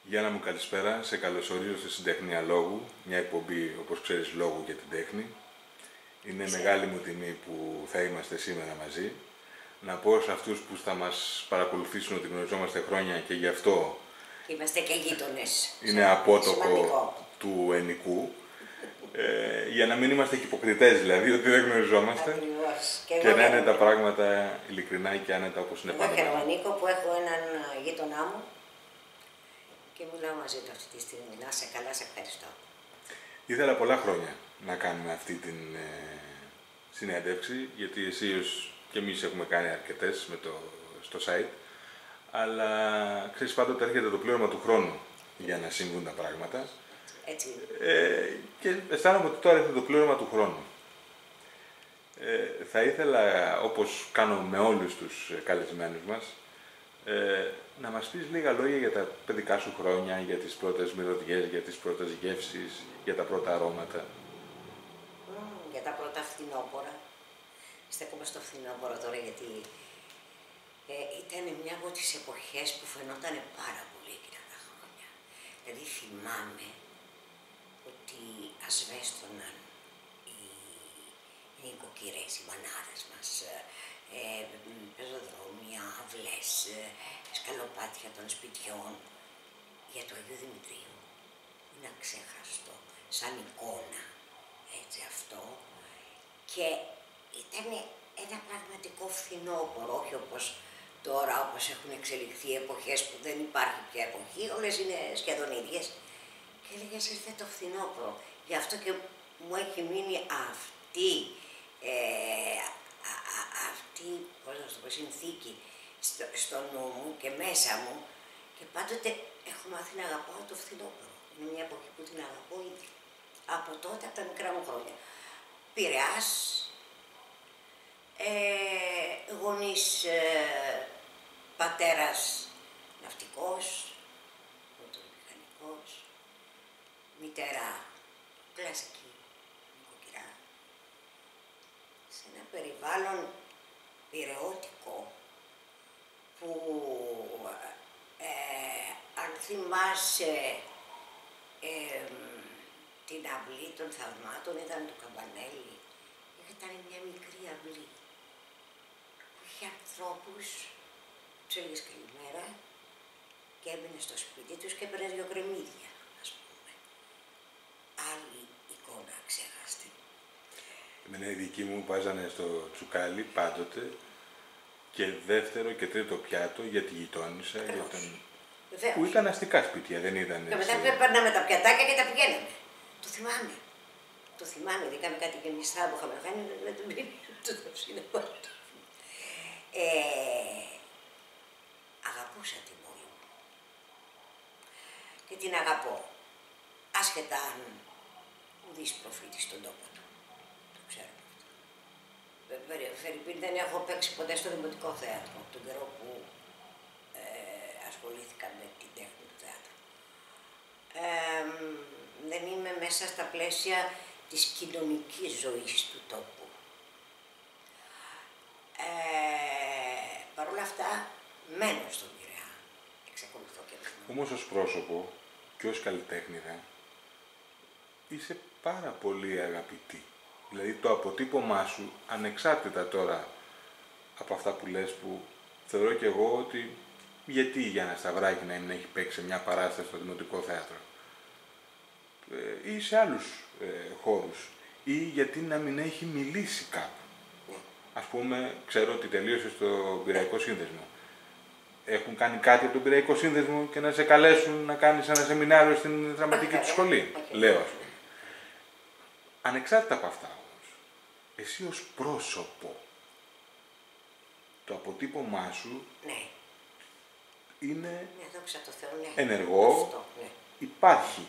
Γιάννα μου, καλησπέρα. Σε καλωσορίζω στη Συντεχνία Λόγου, μια εκπομπή, όπως ξέρεις, λόγου για την τέχνη. Είναι μεγάλη μου τιμή που θα είμαστε σήμερα μαζί. Να πω σε αυτούς που θα μας παρακολουθήσουν ότι γνωριζόμαστε χρόνια και γι' αυτό είμαστε και γείτονες. Είναι απότοκο του ενικού. Για να μην είμαστε και υποκριτές, δηλαδή, ότι δεν γνωριζόμαστε. Ακριβώς. Και να είναι τα πράγματα ειλικρινά και άνετα όπως είναι πάντα. Εγώ χαίρομαι, Νίκο, που έχω έναν γείτονά μου και μιλάω μαζί του αυτή τη στιγμή. Να είσαι καλά, σε ευχαριστώ. Ήθελα πολλά χρόνια να κάνουμε αυτή την συνέντευξη, γιατί εσύ και εμείς έχουμε κάνει αρκετές στο site, αλλά ξέρεις, πάντοτε έρχεται το πλήρωμα του χρόνου για να συμβούν τα πράγματα. Έτσι. Και αισθάνομαι ότι τώρα έρχεται το πλήρωμα του χρόνου. Θα ήθελα, όπως κάνω με όλους τους καλεσμένους μας, να μας πεις λίγα λόγια για τα παιδικά σου χρόνια, για τις πρώτες μυρωδιές, για τις πρώτες γεύσεις, για τα πρώτα αρώματα. Για τα πρώτα φθινόπορα. Στέκομαι στο φθινόπορο τώρα, γιατί ήταν μια από τις εποχές που φαινόταν πάρα πολύ εκείνα τα χρόνια. Δηλαδή θυμάμαι ότι ασβέστοναν οι νοικοκυρές, οι μανάδες μας, πεζοδρόμια, αυλές, σκαλοπάτια των σπιτιών για το Αγίου Δημητρίου. Είναι αξέχαστο, σαν εικόνα, έτσι αυτό. Και ήταν ένα πραγματικό φθινόπορο, όχι όπως τώρα, όπως έχουν εξελιχθεί εποχές που δεν υπάρχει πια εποχή, όλες είναι σχεδόν ίδιες. Και έλεγες, ήρθε το φθινόπωρο. Γι' αυτό και μου έχει μείνει αυτή, πώς να το πω, συνθήκη στο νου μου και μέσα μου, και πάντοτε έχω μάθει να αγαπάω το φθινόπωρο. Είναι μια εποχή που την αγαπώ ήδη. Από τότε, από τα μικρά μου χρόνια. Πειραιάς, γονείς, πατέρας ναυτικός, μοτορομηχανικός, μητέρα κλασική νοικοκυρά, σε ένα περιβάλλον πειραιώτικο που αν θυμάσαι την αυλή των θαυμάτων, ήταν το καμπανέλι. Ήταν μια μικρή αυλή που είχε ανθρώπους, τους έλεγες καλημέρα και έμεινε στο σπίτι τους και έπαιρνε δυο κρεμμύδια, ας πούμε. Άλλη εικόνα ξέχαστη. Εμένα οι δικοί μου βάζανε στο τσουκάλι πάντοτε και δεύτερο και τρίτο πιάτο για τη γειτόνισσα, που ήταν αστικά σπίτια, δεν ήταν. Και μετά παίρναμε τα πιατάκια και τα πηγαίναμε. Το θυμάμαι. Το θυμάμαι, ειδικά με κάτι γεμιστά που είχαμε κάνει με τον το φθινόπωρο. Αγαπούσα την πόλη μου. Και την αγαπώ. Άσχετα αν ουδής προφήτης στον τόπο του. Το ξέρω αυτό. Φερρυπίν, δεν έχω παίξει ποτέ στο Δημοτικό Θέατρο, τον καιρό που ασχολήθηκα με την τέχνη του θέατρου. Δεν είμαι μέσα στα πλαίσια της κοινωνικής ζωής του τόπου. Παρ' όλα αυτά, μένω στον Πειραιά. Εξακολουθώ και μένω. Όμως ως πρόσωπο και ως καλλιτέχνηδα είσαι πάρα πολύ αγαπητή. Δηλαδή το αποτύπωμά σου, ανεξάρτητα τώρα από αυτά που λες, που θεωρώ και εγώ ότι γιατί η Γιάννα Σταυράκη να μην έχει παίξει μια παράσταση στο Δημοτικό Θέατρο ή σε άλλους χώρους, ή γιατί να μην έχει μιλήσει κάπου. Ας πούμε, ξέρω ότι τελείωσε στο Πειραϊκό Σύνδεσμο. Έχουν κάνει κάτι από τον Πειραϊκό Σύνδεσμο και να σε καλέσουν να κάνεις ένα σεμινάριο στην δραματική του σχολή. Λέω, ας πούμε. Ανεξάρτητα από αυτά όμως, εσύ ως πρόσωπο, το αποτύπωμά σου είναι ενεργό, υπάρχει.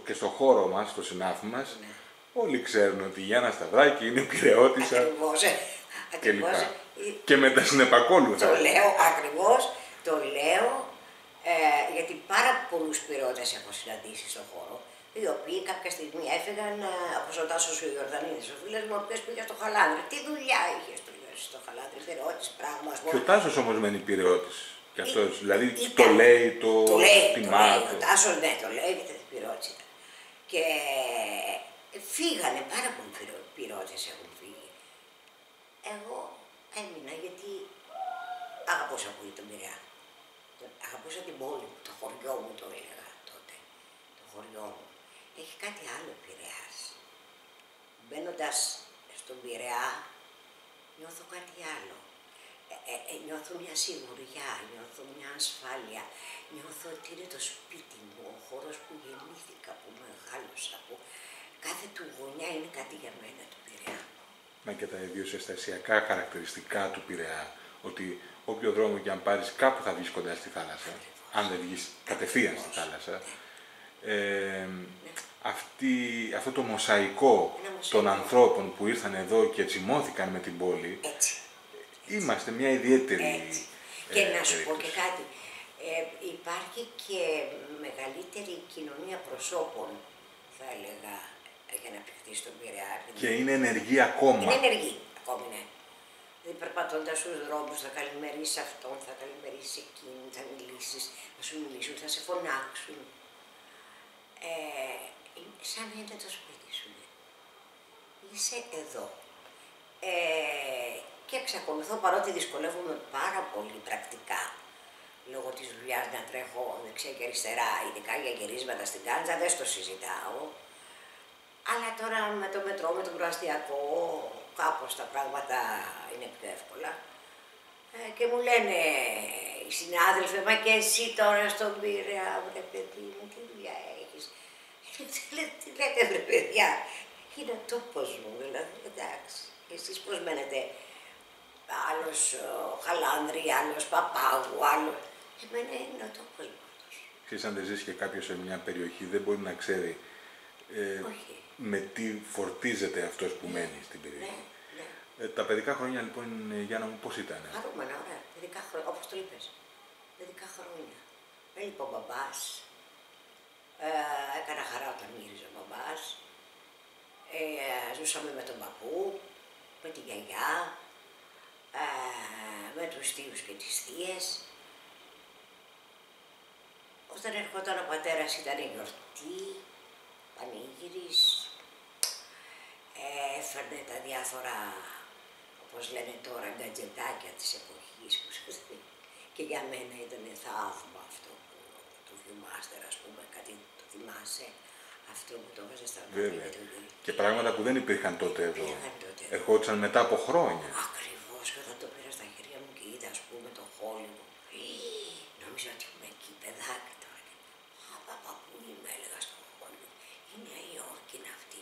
Και στο χώρο μας, στο συνάφι μας, όλοι ξέρουν ότι η Γιάννα Σταυράκη είναι πειραιώτισσα κλπ. Και με τα συνεπακόλουθα. Το λέω ακριβώς, το λέω, γιατί πάρα πολλούς πειραιώτες έχω συναντήσει στον χώρο, οι οποίοι κάποια στιγμή έφυγαν, όπως ο Τάσος ο Ιορδανίδης, ο φίλος μου, ο οποίος πήγε στο Χαλάνδρη. Τι δουλειά είχε στο Χαλάνδρη, πειραιώτης, πράγμα. Και ο Τάσος όμως μένει πειραιώτης. Και αυτός, δηλαδή το λέει, το τιμά. Ο Τάσος, ναι, το λέει και τα πυρότσιτα. Και φύγανε πάρα πολλοί πυρότες έχουν φύγει. Εγώ έμεινα γιατί αγαπούσα πολύ τον Πειραιά. Αγαπούσα την πόλη μου, το χωριό μου το έλεγα τότε. Το χωριό μου. Έχει κάτι άλλο Πειραιάς. Μπαίνοντας στον Πειραιά, νιώθω κάτι άλλο. Νιώθω μια σιγουριά, νιώθω μια ασφάλεια. Νιώθω ότι είναι το σπίτι μου, ο χώρος που γεννήθηκα, που μεγάλωσα, που κάθε του γωνιά είναι κάτι για μένα του Πειραιά. Μα και τα ιδιοσυστασιακά χαρακτηριστικά του Πειραιά, ότι όποιο δρόμο και αν πάρεις κάπου θα βγεις κοντά στη θάλασσα, αν δεν βγεις κατευθείαν στη θάλασσα. Αυτό το μοσαϊκό των ανθρώπων που ήρθαν εδώ και τσιμώθηκαν με την πόλη, είμαστε μια ιδιαίτερη Και να σου πω και κάτι, υπάρχει και μεγαλύτερη κοινωνία προσώπων, θα έλεγα, για να παιχτεί στον Πειραιά. Και είναι ενεργή ακόμα. Είναι ενεργή ακόμη, ναι. Δηλαδή περπατώντας στους δρόμους θα καλημερίσεις αυτόν, θα καλημερίσεις εκείνον, θα μιλήσεις, θα σου μιλήσουν, θα σε φωνάξουν. Σαν να είναι το σπίτι σου. Είσαι εδώ. Και εξακολουθώ, παρότι δυσκολεύομαι πάρα πολύ πρακτικά, λόγω της δουλειάς να τρέχω δεξιά και αριστερά, ειδικά για γυρίσματα στην Κάντζα, δεν στο συζητάω. Αλλά τώρα με το μετρό, με τον προαστιακό, κάπως τα πράγματα είναι πιο εύκολα. Και μου λένε οι συνάδελφοι, μα και εσύ τώρα στον Πειραιά, βρε παιδί μου, τι δουλειά έχεις. Τι λέτε βρε παιδιά, είναι ο τόπος μου, δηλαδή, εντάξει. Εσείς πώς μένετε, άλλος Χαλάνδρη, άλλος Παπάγου, άλλος. Εμένα είναι ο τόπος μου αυτός. Ξέρεις, αν δεν ζήσει και κάποιος σε μια περιοχή, δεν μπορεί να ξέρει με τι φορτίζεται αυτός που μένει στην περιοχή. Ναι. Τα παιδικά χρόνια λοιπόν, Γιάννα μου, πώς ήταν? Χαρούμενα, ωραία. Παιδικά χρόνια, όπως το είπες. Παιδικά χρόνια. Έλειπε ο μπαμπάς. Έκανα χαρά όταν μύριζε ο μπαμπάς. Ζούσαμε με τον παππού, με τη γιαγιά, με τους θείους και τις θείες. Όταν ερχόταν ο πατέρας ήταν γιορτή, πανήγυρης, έφερνε τα διάφορα, όπως λένε τώρα, γκατζετάκια της εποχής που και για μένα ήταν θαύμα αυτό που το βιομάστερ, ας πούμε, κάτι το θυμάσαι, αυτό που το έβαζε στα βέβαια. Και πράγματα που δεν υπήρχαν τότε εδώ. Ερχόντουσαν μετά από χρόνια. Ακριβώς, και όταν το πήρα στα χέρια μου και είδα, ας πούμε, το Hollywood, νόμιζα ότι ήμουν εκεί, παιδάκι τώρα. Παπα, πού είμαι, έλεγα στο Hollywood. Η Νέα Υόρκη είναι αυτή.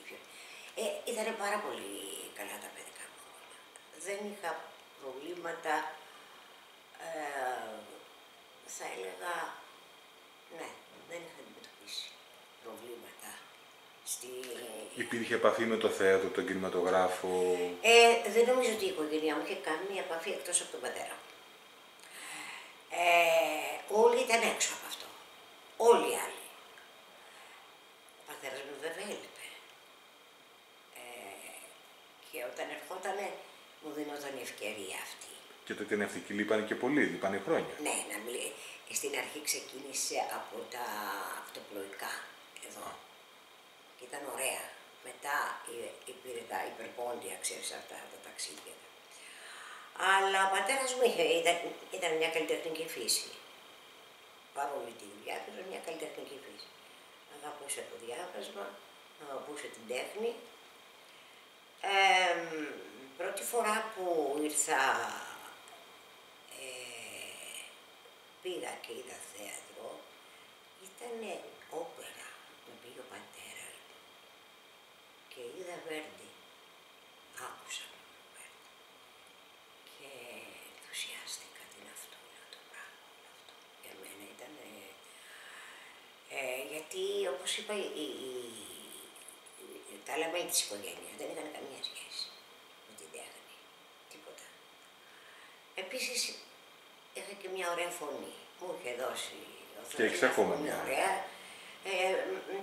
Ήταν πάρα πολύ καλά τα παιδικά μου χρόνια. Δεν είχα προβλήματα, θα έλεγα, ναι, δεν είχα αντιμετωπίσει προβλήματα. Υπήρχε επαφή με το θέατρο, τον κινηματογράφο? Δεν νομίζω ότι η οικογένειά μου είχε καμία επαφή εκτός από τον πατέρα μου. Όλοι ήταν έξω από αυτό. Όλοι οι άλλοι. Ο πατέρας μου βέβαια έλειπε. Και όταν ερχότανε μου δίνονταν η ευκαιρία αυτή. Και τότε οι ναυτικοί λείπανε και πολλοί, λείπανε χρόνια. Ναι, στην αρχή ξεκίνησε από τα αυτοπλοϊκά εδώ. Και ήταν ωραία. Μετά πήρε τα υπερπόντια, ξέρεις, αυτά τα ταξίδια. Αλλά ο πατέρας μου ήταν μια καλλιτεχνική φύση. Παρόλη τη δουλειά του, ήταν μια καλλιτεχνική φύση. Αγαπούσε το διάβασμα, αγαπούσε την τέχνη. Πρώτη φορά που ήρθα, πήγα και είδα θέατρο, ήταν όπερα. Με πήγε ο πατέρας μου και είδα Βέρντι. Άκουσα τον Βέρντι και ενθουσιάστηκα τι είναι αυτό, το πράγμα αυτό. Για μένα ήταν, γιατί όπως είπα, τα λέμε της οικογένειας δεν είχαν καμία σχέση με την τέχνη, τίποτα. Επίσης είχα και μια ωραία φωνή, μου είχε δώσει ο Θεός. Και έχεις ακόμα μια ωραία.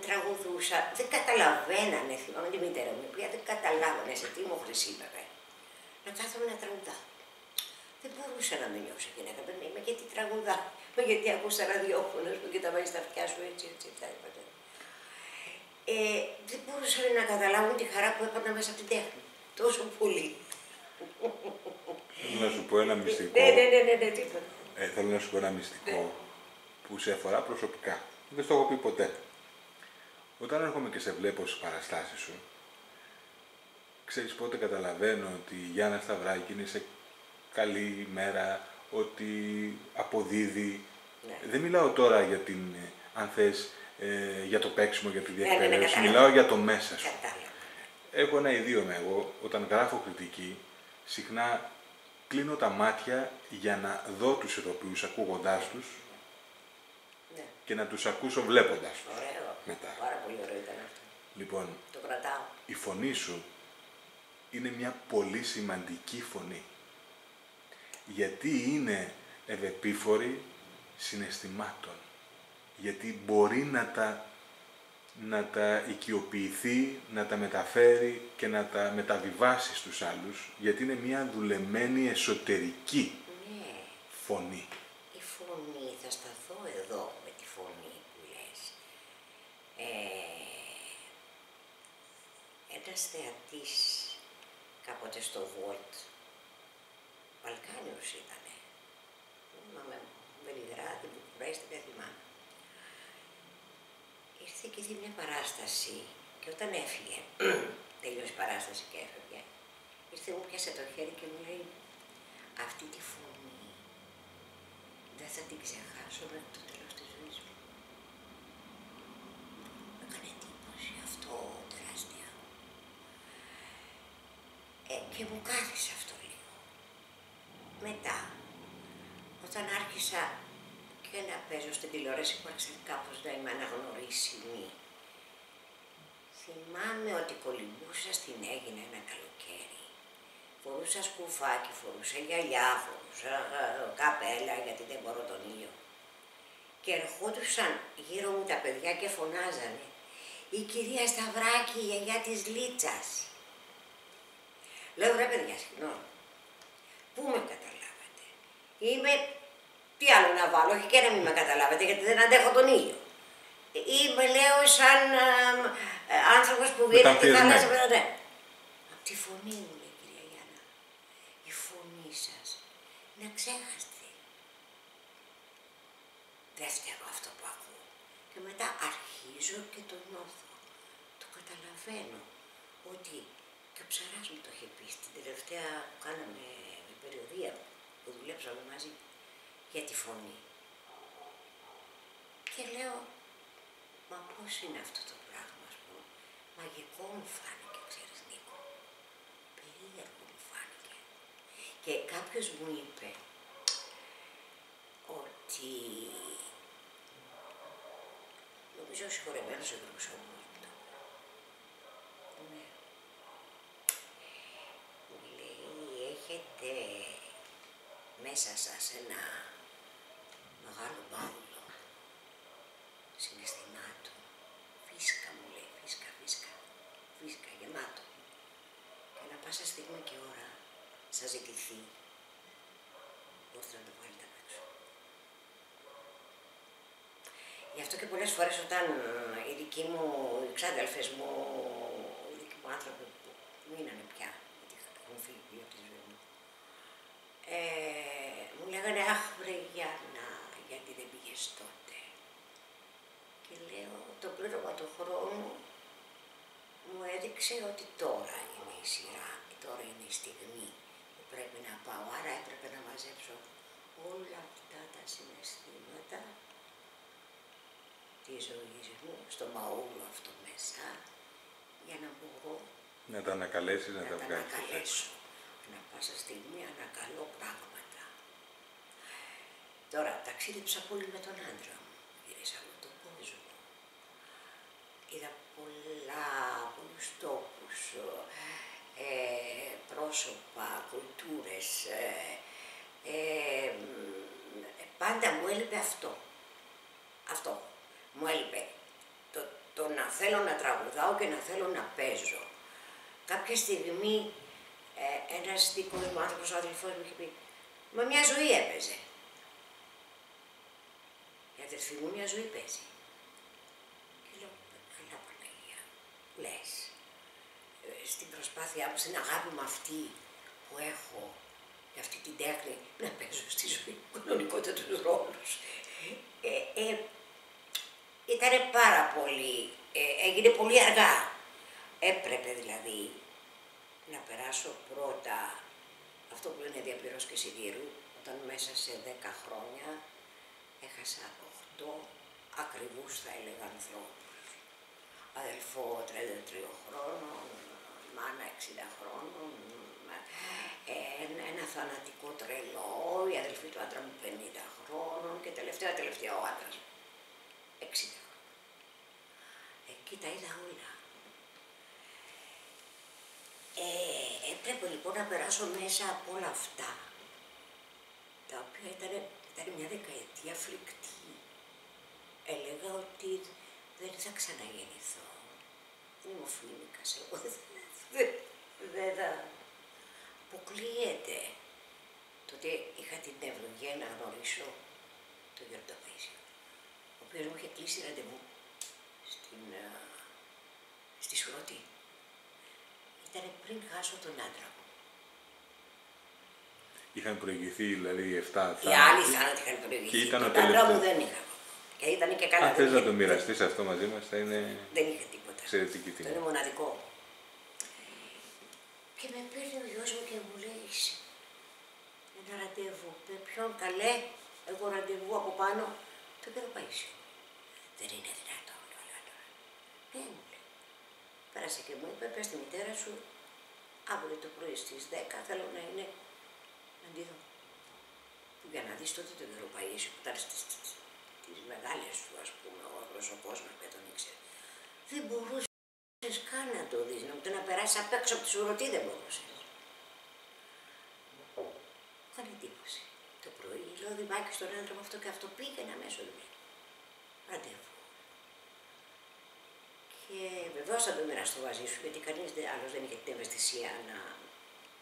Τραγουδούσα, δεν καταλαβαίνανε, θυμάμαι τη μητέρα μου, η οποία δεν καταλάβανε σε τι μου χρησιμεύε. Να κάθομαι να τραγουδάω. δεν μπορούσα να με νιώσω γυναίκα. Μα γιατί τραγουδά, μα γιατί ακούς τα ραδιόφωνα σου και τα βάζεις στα αυτιά σου έτσι, τα είπατε. Δεν μπορούσα να καταλάβουν τη χαρά που έπαιρνα μέσα από την τέχνη. Τόσο πολύ. Θέλω να σου πω ένα μυστικό. Ναι, τίποτα. Θέλω να σου πω ένα μυστικό που σε αφορά προσωπικά. Δεν στο έχω πει ποτέ. Όταν έρχομαι και σε βλέπω στις παραστάσεις σου, ξέρεις πότε καταλαβαίνω ότι η Γιάννα Σταυράκη είναι σε καλή ημέρα, ότι αποδίδει. Ναι. Δεν μιλάω τώρα για την, αν θες, για το παίξιμο, για τη διεκπαίδευση. Ναι, μιλάω για το μέσα σου. Κατάλαβα. Έχω ένα ιδίωμα εγώ, όταν γράφω κριτική, συχνά κλείνω τα μάτια για να δω τους ηθοποιούς ακούγοντάς τους, Ναι. και να τους ακούσω βλέποντας τους. Ωραίο. Μετά. Πάρα πολύ ωραίο ήταν αυτό. Λοιπόν, Το κρατάω. η φωνή σου είναι μια πολύ σημαντική φωνή. Γιατί είναι ευεπίφορη συναισθημάτων. Γιατί μπορεί να τα οικειοποιηθεί, να τα μεταφέρει και να τα μεταβιβάσει στους άλλους. Γιατί είναι μια δουλεμένη εσωτερική Ναι. φωνή. Η φωνή, θα σταθώ εδώ με τη φωνή που λες. Ένας θεατής κάποτε στο Βόλτ, Βαλκάνιος ήτανε, με Βελιγράδι, Βουκουρέστι, δεν θυμάμαι. Ήρθε και είδε μια παράσταση και όταν έφυγε, τελείωσε η παράσταση και έφυγε, ήρθε, μου πιάσε το χέρι και μου λέει, αυτή τη φωνή δεν θα την ξεχάσω μέχρι το τέλος της ζωής μου. Μου έκανε εντύπωση αυτό τεράστια. Και μου κάθισε αυτό λίγο. Μετά, όταν άρχισα και να παίζω στην τηλεόραση που άρχισα κάπως να είμαι αναγνωρίσιμη, θυμάμαι ότι κολυμπούσα στην Αίγινα ένα καλοκαίρι. Φορούσα σκουφάκι, φορούσα γυαλιά, φορούσα καπέλα γιατί δεν μπορώ τον ήλιο. Και ερχόντουσαν γύρω μου τα παιδιά και φωνάζανε «Η κυρία Σταυράκη, η γιαγιά της Λίτσας». Λέω «Ρε παιδιά, συγγνώμη, πού με καταλάβατε? Είμαι, τι άλλο να βάλω, όχι και να μην με καταλάβετε γιατί δεν αντέχω τον ήλιο. Είμαι, λέω, σαν άνθρωπος που βγαίνει τη θάλασσα, ναι. Απ' τη φωνή μου, λέει, κυρία Γιάννα, η φωνή σας είναι αξέχαστη. Δεν φταίω αυτό που ακούω. Και μετά αρχίζω και το νιώθω. Το καταλαβαίνω ότι και ο Ψαράς μου το είχε πει στην τελευταία που κάναμε περιοδία που δουλέψαμε μαζί για τη φωνή. Και λέω, μα πώς είναι αυτό το πράγμα, ας πούμε. Μαγικό μου φάνηκε, ξέρεις Νίκο. Περίεργο μου φάνηκε. Και κάποιος μου είπε ότι νομίζω ο συγχωρεμένος ο Γρουσόμος μου το είπε. Ναι. Μου λέει, έχετε μέσα σας ένα μεγάλο μπάουλο συναισθημάτων. Φίσκα, μου λέει, φίσκα, γεμάτο. Και ανά πάσα στιγμή και ώρα σας ζητηθεί, μπορείτε να το βάλετε απ' έξω. Γι' αυτό και πολλές φορές όταν οι δικοί μου, οι ξάδελφες μου, οι δικοί μου άνθρωποι που μείνανε πια, γιατί έχουν φύγει από τη ζωή μου, μου λέγανε «Αχ, βρε Γιάννα, γιατί δεν πήγες τότε?» Και λέω, το πλήρωμα του χρόνου μου έδειξε ότι τώρα είναι η σειρά, τώρα είναι η στιγμή που πρέπει να πάω, άρα έπρεπε να μαζέψω όλα αυτά τα συναισθήματα της ζωής μου, στο μαούλο αυτό μέσα, για να μπορώ Να τα ανακαλέσεις, να τα βγάλεις. ανακαλέσω. Ανά πάσα στιγμή ανακαλώ πράγματα. Τώρα, ταξίδεψα πολύ με τον άντρα μου, γύρισα όλο τον κόσμο. Είδα πολλούς τόπους, πρόσωπα, κουλτούρες. Πάντα μου έλειπε αυτό. Αυτό. Μου έλειπε το να θέλω να τραγουδάω και να θέλω να παίζω. Κάποια στιγμή ένας δικός μου άνθρωπος, ο αδελφός μου είχε πει Μα μια ζωή έπαιζε. Η αδερφή μου μια ζωή παίζει. Και λέω, καλά Παναγία, λες, στην προσπάθειά μου, στην αγάπη μου αυτή που έχω, για αυτή την τέχνη, να παίζω στη ζωή μου κανονικότατους ρόλους. Ήτανε πάρα πολύ, έγινε πολύ αργά. Έπρεπε δηλαδή να περάσω πρώτα αυτό που λένε διαπληρώσεις σιδήρου, όταν μέσα σε 10 χρόνια έχασα 8 ακριβούς, θα έλεγα, ανθρώπους. Αδελφό 33 χρόνων, μάνα 60 χρόνων, ένα θανατικό τρελό, η αδελφή του άντρα μου 50 χρόνων και τελευταία ο άντρας μου 60 χρόνων. Εκεί τα είδα όλα. Έπρεπε λοιπόν να περάσω μέσα από όλα αυτά, τα οποία ήταν μια δεκαετία φρικτή. Έλεγα ότι δεν θα ξαναγεννηθώ. Δεν είμαι ο Φλίνικας, εγώ δεν θα αποκλείεται. Τότε είχα την ευλογία να γνωρίσω τον Γιώργο Παΐσιο, ο οποίος μου είχε κλείσει ραντεβού στη Σουρωτή. Ήταν πριν χάσω τον άντρα μου. Είχαν προηγηθεί δηλαδή 7 θάνατοι. Οι άλλοι θάνατοι είχαν προηγηθεί. Τον άντρα μου δεν είχα. Και ήταν και καλά. Αν θες να το μοιραστείς αυτό μαζί μας, θα είναι δεν είχε τίποτα. εξαιρετική τιμή. Το είναι μοναδικό. Και με παίρνει ο γιος μου και μου λέει ένα ραντεβού. Με ποιον καλέ, εγώ ραντεβού από πάνω, τον Γιώργο Παΐσιο. Δεν είναι δυνατόν όλα τώρα. Ναι, μου λέει. Πέρασε και μου είπε, πες στη μητέρα σου, αύριο το πρωί στις 10 θέλω να είναι να τη δω. Για να δεις τότε τον Γιώργο Παΐσιο που ήταν στις μεγάλες του, ας πούμε, ο πρόσωπός μας που τον ήξερε. Δεν μπορούσες καν να το δεις, να περάσεις απ' έξω από τη Σουρωτή δεν μπορούσες. Κάνει εντύπωση. Το πρωί λέω Δημάκη στον άντρα μου αυτό και αυτό πήγαινε αμέσως δουλειά. Ραντεβού. Και βεβαίως θα το μοιραστώ μαζί σου, γιατί κανείς άλλος δεν είχε την ευαισθησία να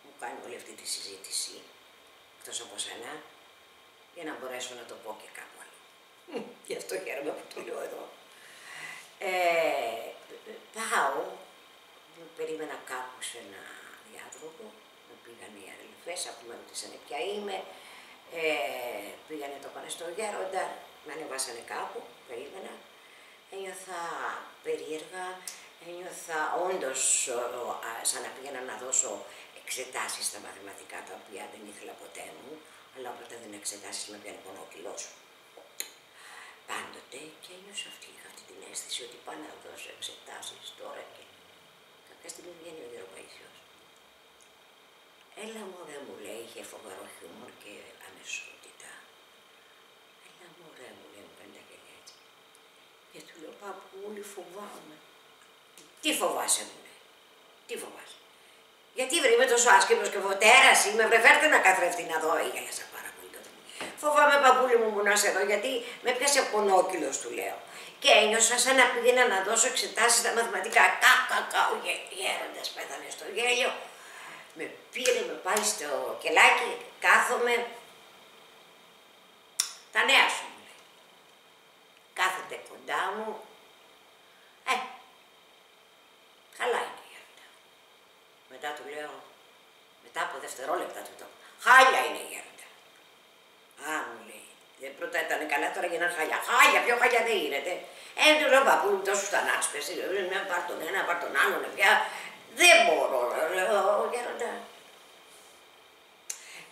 μου κάνει όλη αυτή τη συζήτηση, εκτός από σένα, για να μπορέσω να το πω και κάπου άλλο. Γι' αυτό χαίρομαι που το λέω εδώ. Πάω, με περίμενα κάπου σε ένα διάδρομο, με πήγανε οι αδελφές, αφού με ρωτήσανε ποια είμαι, πήγανε το πάνε στο Γέροντα, με ανεβάσανε κάπου, περίμενα. Ένιωθα περίεργα, ένιωθα όντως σαν να πήγαινα να δώσω εξετάσεις στα μαθηματικά, τα οποία δεν ήθελα ποτέ μου, αλλά όποτε δεν εξετάσεις με πιάνει πονόκυλος. Πάντοτε και ένιωσα είχα αυτή την αίσθηση ότι πάω να δώσω εξετάσεις τώρα και κάποια στιγμή βγαίνει ο Γιώργο Παΐσιος. Έλα μωρέ μου λέει, είχε φοβερό χιούμορ και ανεσότητα. Έλα μωρέ μου λέει, μου κάνει τα γελιά έτσι. Και του λέω παππούλη φοβάμαι. Τι φοβάσαι μου λέει, τι φοβάσαι. Γιατί βρε είμαι τόσο άσχημος και βοτέρας είμαι, βρε φέρτε ένα καθρέφτη να δω, γέλασα πάρα πολύ τότε. Φοβάμαι παππούλη μου να σε δω γιατί με πιάσε πονόκυλος του λέω. Και ένιωσα σαν να πήγαινα να δώσω εξετάσεις στα μαθηματικά. Ο γέροντας πέθανε στο γέλιο. Με πήρε, με πάει στο κελάκι, κάθομαι. Τα νέα σου μου λέει. Κάθεται κοντά μου. Καλά είναι η γέροντα. Μετά του λέω, μετά από δευτερόλεπτα του το χάλια είναι η γέροντα. Α, μου λέει, πρώτα ήταν καλά, τώρα γίνανε χάλια. Χάλια, πιο χάλια δεν γίνεται. Του λέω παππούλου, τόσους θανάτους πες, πάρ' τον ένα, πάρ' τον άλλον, πια. Δεν μπορώ, λέω, γέροντα.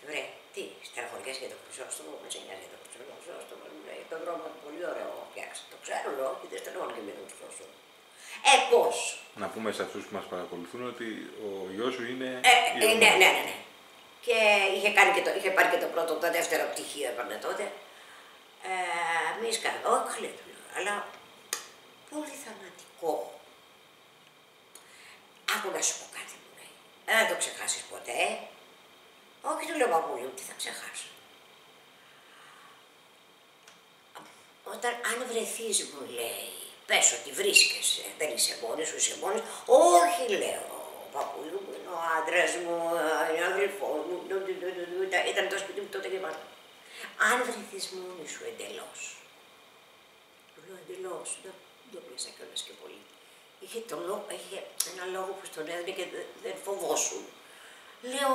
Βρε, τι, στεναχωριέσαι για το Χρυσόστομο, με σε νοιάζει για το Χρυσόστομο, μου λέει, τον δρόμο είναι πολύ ωραίο, φτιάξει. Το ξέρω, λέω, και δεν στεναχωρώ και με τον Χρυσόστομο. Πώς. Να πούμε σε αυτούς που μας παρακολουθούν ότι ο γιος σου είναι... Ναι. Και είχε πάρει και το πρώτο, το δεύτερο πτυχίο, έπαιρνε τότε. Μη σκάνε, όχι λέει, αλλά πολύ θανατικό. Άκου να σου πω κάτι μου λέει. Δεν το ξεχάσεις ποτέ. Όχι, του λέω παππούλη μου, τι θα ξεχάσω. Αν βρεθείς μου λέει, πες ότι βρίσκεσαι, δεν είσαι μόνος σου, είσαι μόνος. Όχι λέω, παππούλου μου είναι ο άντρας μου, είναι ο αδελφός μου, ήταν το σπίτι μου τότε και πάντα. Αν βρεθείς μόνη σου εντελώς, του λέω εντελώς, δεν το πιάσα κιόλας και πολύ. Είχε ένα λόγο που στον έδινε και δεν φοβόσουν. Λέω,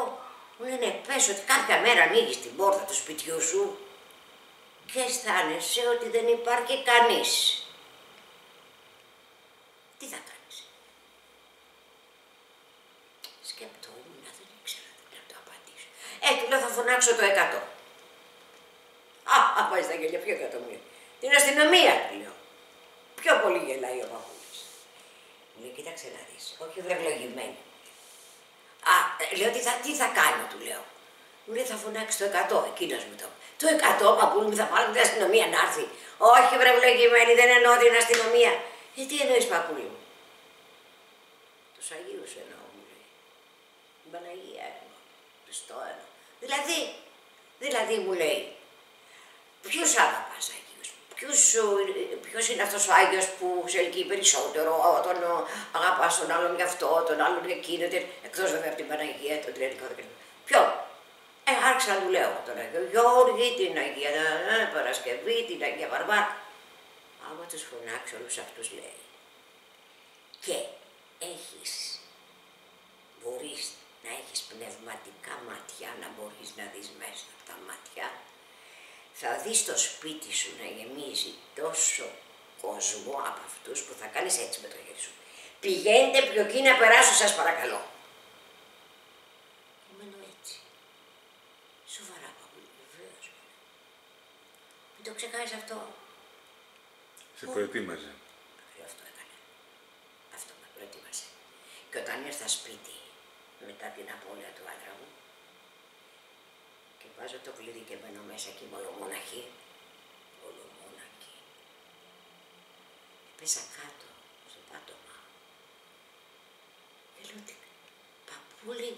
μου λένε πες ότι κάποια μέρα ανοίγεις την πόρτα του σπιτιού σου και αισθάνεσαι ότι δεν υπάρχει κανείς. Τι θα κάνεις? Σκεπτόμουν, δεν ήξερα να το απαντήσω. Του λέω θα φωνάξω το 100. Πάει στα γέλια, ποιο εκατομμύριο? Την αστυνομία, του λέω. Πιο πολύ γελάει ο παππούλης. Μου λέει, κοίταξε να δεις, όχι βρευλογημένη. Λέω, τι θα κάνω, του λέω. Μου λέει, θα φωνάξει το 100, εκείνος μου το. Το 100, παππούλη μου, θα πάρει την αστυνομία να έρθει. Όχι, βρευλογημένη, δεν εννοώ την αστυνομία. Τι εννοείς, παππούλη μου? Τους Αγίους εννοώ, μου λέει. Την Παναγία εννοώ, Χριστό εννοώ. Δηλαδή μου λέει, ποιους αγαπάς Αγίους, ποιος είναι αυτός ο Άγιος που σε ελκύει περισσότερο, τον αγαπάς τον άλλον γι' αυτό, τον άλλον για εκείνο, εκτός βέβαια από την Παναγία, τον τριαντικό δεκαετία. Ποιον? Άρχισα να του λέω τον Αγίο Γιώργη, την Αγία Παρασκευή, την Αγία Βαρβάρα. Άμα τους φωνάξει όλους αυτούς, λέει, και μπορείς να έχεις πνευματικά μάτια, να μπορείς να δεις μέσα από τα μάτια, θα δεις το σπίτι σου να γεμίζει τόσο κόσμο από αυτούς που θα κάνεις έτσι με το χέρι σου. Πηγαίνετε πιο εκεί να περάσω, σας παρακαλώ. Μένω έτσι. Σοβαρά, παππούλη, βεβαίως. Μην το ξεχάσεις αυτό. Σε προετοίμαζε. Αυτό έκανε. Αυτό με προετοίμασε. Και όταν ήρθα σπίτι, μετά την απώλεια του άντρα μου, και βάζω το κλειδί και μπαίνω μέσα και είμαι ολομόναχη, πέσα κάτω, στο πάτωμα. Και λέω, παππούλη,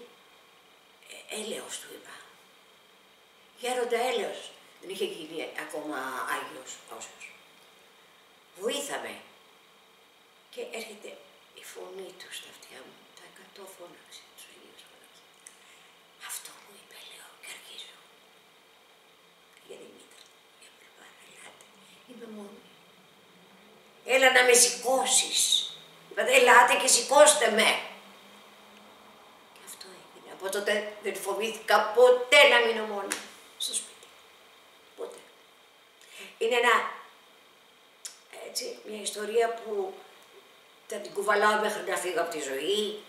έλεος του είπα. Γέροντα έλεος, δεν είχε γίνει ακόμα Άγιος όσος. Βοήθαμε. Και έρχεται η φωνή του στα αυτιά μου, τα 100 φώναξε, τους Αγίους φώναξε. Αυτό μου είπε, λέω, και αρχίζω. Για Δημήτρη, για Βαρβάρα, ελάτε, είμαι μόνη. Έλα να με σηκώσεις. Είπατε, ελάτε και σηκώστε με. Και αυτό έγινε. Από τότε δεν φοβήθηκα ποτέ να μείνω μόνη στο σπίτι. Ποτέ. Είναι μια ιστορία που θα την κουβαλάω μέχρι να φύγω από τη ζωή.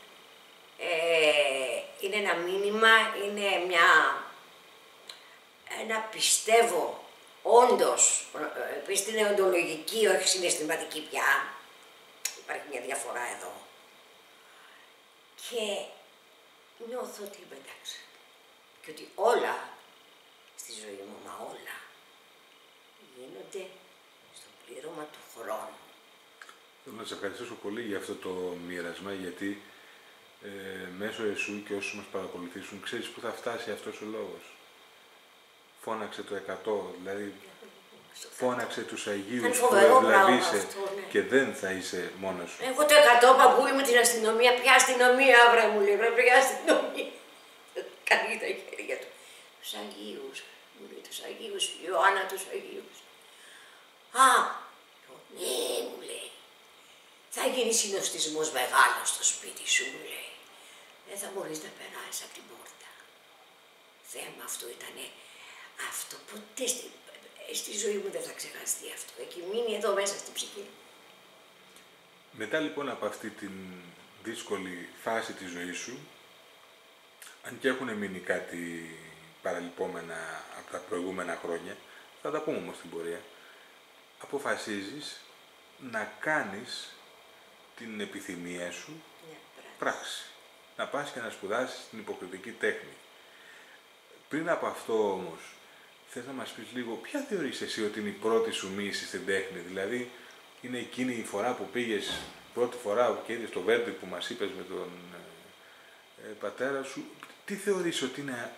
Είναι ένα μήνυμα, είναι ένα πιστεύω όντως, επίσης είναι οντολογική, όχι συναισθηματική πια. Υπάρχει μια διαφορά εδώ. Και νιώθω ότι είμαι εντάξει. Και ότι όλα στη ζωή μου, μα όλα, γίνονται στο πλήρωμα του χρόνου. Θέλω να σε ευχαριστήσω πολύ για αυτό το μοίρασμα, γιατί μέσω εσού και όσους μας παρακολουθήσουν, ξέρεις πού θα φτάσει αυτός ο λόγος. Φώναξε το 100, δηλαδή φώναξε τους Αγίους που ευλαβείσαι και δεν θα είσαι μόνος σου. Εγώ το 100, παππούλη μου, την αστυνομία, ποια αστυνομία, βρε μου λέει, ποια αστυνομία. Κάνει τα χέρια του. Τους Αγίους, μου λέει, τους Αγίους, Ιωάννα τους Αγίους. Ναι, μου λέει. Θα γίνει συνοστισμός μεγάλος στο σπίτι σου, μου λέει. Δεν θα μπορείς να περάσεις από την πόρτα. Θέμα αυτό ήτανε. Αυτό ποτέ στη ζωή μου δεν θα ξεχαστεί αυτό. Έχει μείνει εδώ μέσα στην ψυχή μου. Μετά λοιπόν από αυτή την δύσκολη φάση της ζωής σου, αν και έχουν μείνει κάτι παραλυπόμενα από τα προηγούμενα χρόνια, θα τα πούμε όμως στην πορεία, αποφασίζεις να κάνεις την επιθυμία σου πράξη. Να πας και να σπουδάσεις την υποκριτική τέχνη. Πριν από αυτό όμως, θες να μας πεις λίγο, ποια θεωρείς εσύ ότι είναι η πρώτη σου μοίηση στην τέχνη, δηλαδή είναι εκείνη η φορά που πήγες πρώτη φορά και είδες το Βέρντι που μας είπες με τον πατέρα σου, τι θεωρείς ότι είναι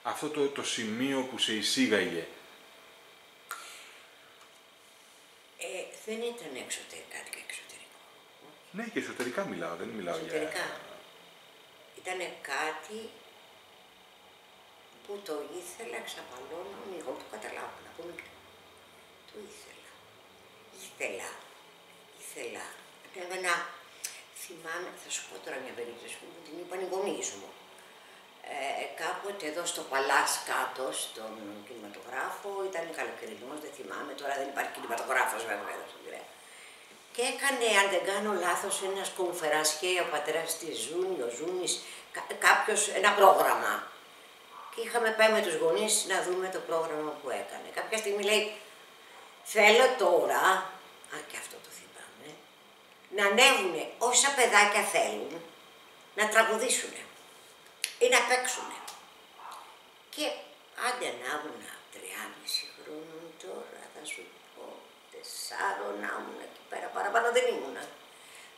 αυτό το σημείο που σε εισήγαγε? Δεν ήταν εξωτερικά και εξωτερικό. Ναι, και εσωτερικά μιλάω, δεν μιλάω εσωτερικά. για... Ήταν κάτι που το ήθελα, ξαπαλώνω, εγώ το καταλάβω, να πούμε. Το ήθελα. Ήθελα. Εμένα θυμάμαι, θα σου πω τώρα μια περίπτωση που μου την είπαν οι γονείς μου. Κάποτε εδώ στο Παλάς κάτω, στον κινηματογράφο, ήταν καλοκαιρινός, δεν θυμάμαι, τώρα δεν υπάρχει κινηματογράφος βέβαια εδώ στον Πειραιά. Και έκανε, αν δεν κάνω λάθος, ένας κομφεράσιε, ο πατέρας της Ζούνη, ο Ζούνης, κάποιος, ένα πρόγραμμα. Και είχαμε πάει με τους γονείς να δούμε το πρόγραμμα που έκανε. Κάποια στιγμή λέει, θέλω τώρα, και αυτό το θυμάμαι, να ανέβουνε όσα παιδάκια θέλουν να τραγουδήσουνε ή να παίξουνε. Και άντε να ήμουν 3,5 χρόνων τώρα, θα σου πω, 4 να ήμουν εκεί πέρα, παραπάνω δεν ήμουνα.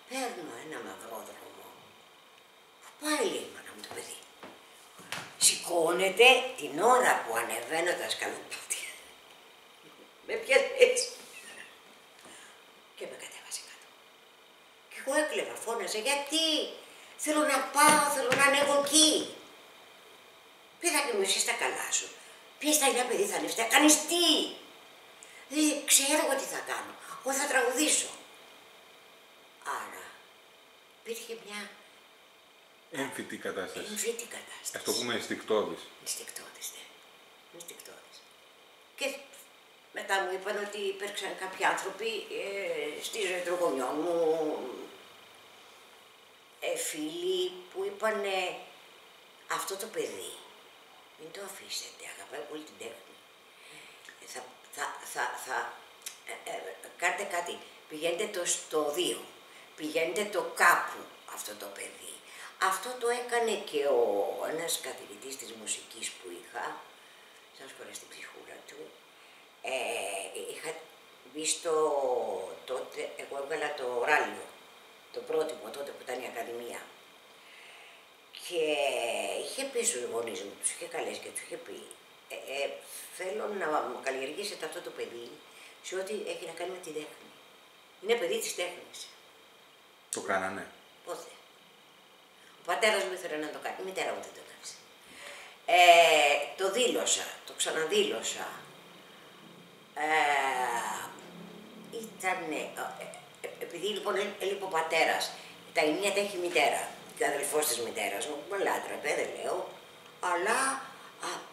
Παίρνω ένα μαυρόδρομο. Πάει λέει η μάνα μου το παιδί. Σηκώνεται την ώρα που ανεβαίνω τα σκαλοπάτια. Με πιάνες. Και με κατέβασε κάτω. Και εγώ έκλαιγα, φώναζα, γιατί θέλω να πάω, θέλω να ανέβω εκεί. Παιδάκι μου, εσύ στα καλά σου. Ποιες τα παιδιά παιδί θα ανέβεις, θα κάνεις τι. Δεν ξέρω εγώ τι θα κάνω. Εγώ θα τραγουδήσω. Άρα, υπήρχε μια έμφυτη κατάσταση. Έμφυτη κατάσταση. Αυτό που είμαι ενστικτώδης. Ενστικτώδης, ναι. Ενστικτώδης. Και μετά μου είπαν ότι υπήρξαν κάποιοι άνθρωποι στη ζωή των γονιών μου, φίλοι που είπαν αυτό το παιδί, μην το αφήσετε, αγαπάει πολύ την τέχνη. Κάντε κάτι, πηγαίνετε το στο 2, πηγαίνετε το κάπου αυτό το παιδί. Αυτό το έκανε και ένας καθηγητής της μουσικής που είχα, σαν σχολεία στην ψυχούλα του. Είχα μπει στο τότε, εγώ έβγαλα το ράλιο, το πρότυπο τότε που ήταν η Ακαδημία. Και είχε πει στους γονείς μου, τους είχε καλέσει και τους είχε πει, θέλω να μου καλλιεργήσετε αυτό το παιδί σε ό,τι έχει να κάνει με τη τέχνη. Είναι παιδί της τέχνης. Το κάνανε. Πότε. Ο πατέρας μου ήθελε να το κάνει, η μητέρα μου δεν το έκανε. Το δήλωσα, το ξαναδήλωσα. Επειδή λοιπόν έλειπε ο πατέρας, τα ενία τα έχει η μητέρα, και ο αδελφός της μητέρας μου, που με λάτρεπε, δεν λέω, αλλά από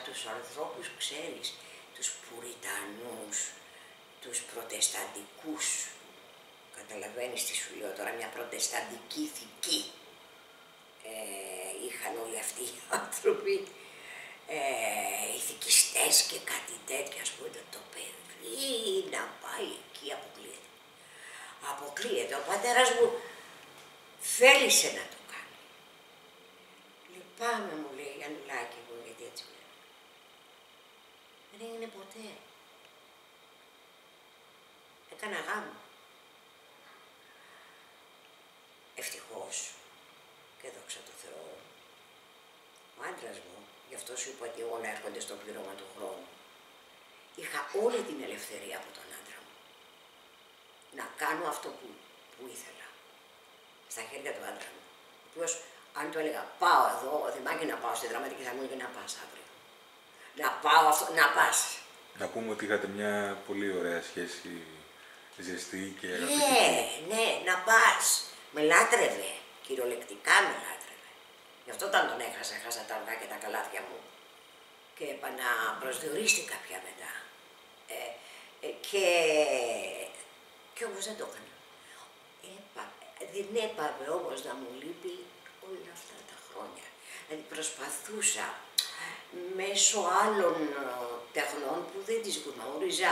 τους ανθρώπους, ξέρεις, τους Πουριτανούς, τους προτεσταντικούς, καταλαβαίνεις τι σου λέω τώρα, μια προτεσταντική θική, είχαν όλοι αυτοί οι άνθρωποι, οι θικιστές και κάτι τέτοιο, ας πούμε, το παιδί να πάει εκεί αποκλείεται. Αποκλείεται. Ο πατέρας μου θέλησε να το κάνει. Λυπάμαι, μου λέει, Γιαννουλάκη μου, γιατί έτσι μου λέει. Δεν έγινε ποτέ. Έκανα γάμο. Ευτυχώς, και δόξα τω Θεώ, ο άντρας μου, γι' αυτό σου είπα και εγώ να έρχονται στο πλήρωμα του χρόνου, είχα όλη την ελευθερία από τον άντρα μου. Να κάνω αυτό που ήθελα. Στα χέρια του άντρα μου. Ο οποίος, αν του έλεγα πάω εδώ, Δημάκη να πάω στη δραματική, θα μου έλεγε να πας αύριο. Να πάω αυτό, να πας. Να πούμε ότι είχατε μια πολύ ωραία σχέση, ζεστή και αγαπητική. Ναι, να πας. Με λάτρευε, κυριολεκτικά με λάτρευε. Γι' αυτό όταν τον έχασα τα αυγά και τα καλάθια μου. Και επαναπροσδιορίστηκα πια μετά. Και όμως δεν το έκανα. Δεν έπαβε όμως να μου λείπει όλα αυτά τα χρόνια. Δηλαδή προσπαθούσα μέσω άλλων τεχνών που δεν τις γνώριζα,